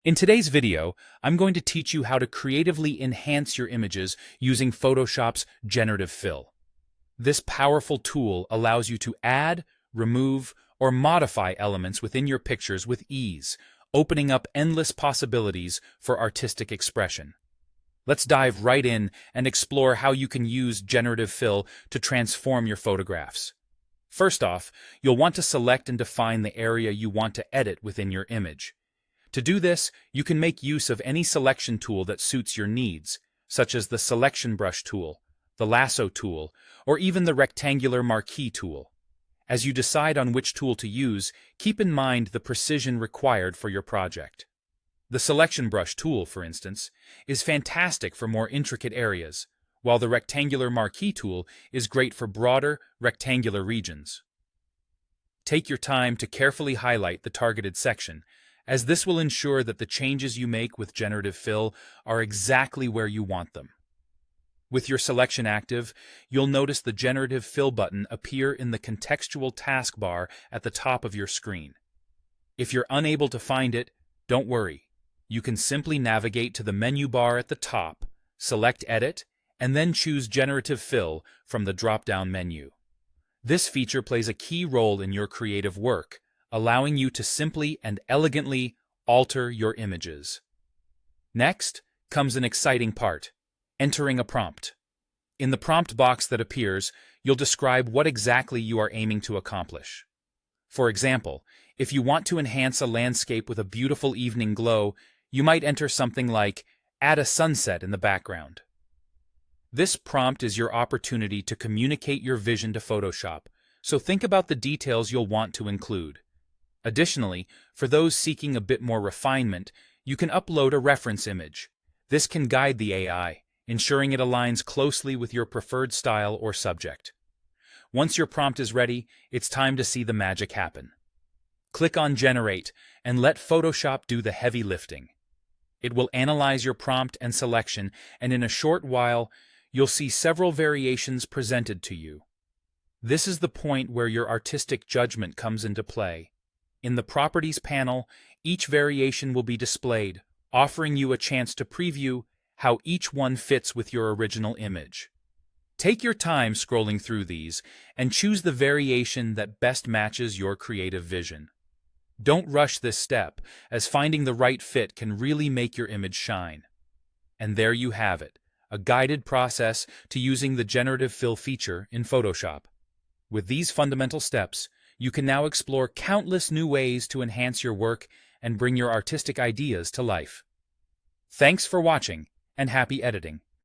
In today's video, I'm going to teach you how to creatively enhance your images using Photoshop's Generative Fill. This powerful tool allows you to add, remove, or modify elements within your pictures with ease, opening up endless possibilities for artistic expression. Let's dive right in and explore how you can use Generative Fill to transform your photographs. First off, you'll want to select and define the area you want to edit within your image. To do this, you can make use of any selection tool that suits your needs, such as the Selection Brush tool, the Lasso tool, or even the Rectangular Marquee tool. As you decide on which tool to use, keep in mind the precision required for your project. The Selection Brush tool, for instance, is fantastic for more intricate areas, while the Rectangular Marquee tool is great for broader, rectangular regions. Take your time to carefully highlight the targeted section, as this will ensure that the changes you make with Generative Fill are exactly where you want them. With your selection active, you'll notice the Generative Fill button appear in the contextual taskbar at the top of your screen. If you're unable to find it, don't worry. You can simply navigate to the menu bar at the top, select Edit, and then choose Generative Fill from the drop-down menu. This feature plays a key role in your creative work, allowing you to simply and elegantly alter your images. Next comes an exciting part: entering a prompt. In the prompt box that appears, you'll describe what exactly you are aiming to accomplish. For example, if you want to enhance a landscape with a beautiful evening glow, you might enter something like, "Add a sunset in the background." This prompt is your opportunity to communicate your vision to Photoshop, so think about the details you'll want to include. Additionally, for those seeking a bit more refinement, you can upload a reference image. This can guide the AI, ensuring it aligns closely with your preferred style or subject. Once your prompt is ready, it's time to see the magic happen. Click on Generate and let Photoshop do the heavy lifting. It will analyze your prompt and selection, and in a short while, you'll see several variations presented to you. This is the point where your artistic judgment comes into play. In the Properties panel, each variation will be displayed, offering you a chance to preview how each one fits with your original image. Take your time scrolling through these and choose the variation that best matches your creative vision. Don't rush this step, as finding the right fit can really make your image shine. And there you have it, a guided process to using the Generative Fill feature in Photoshop. With these fundamental steps, you can now explore countless new ways to enhance your work and bring your artistic ideas to life. Thanks for watching, and happy editing.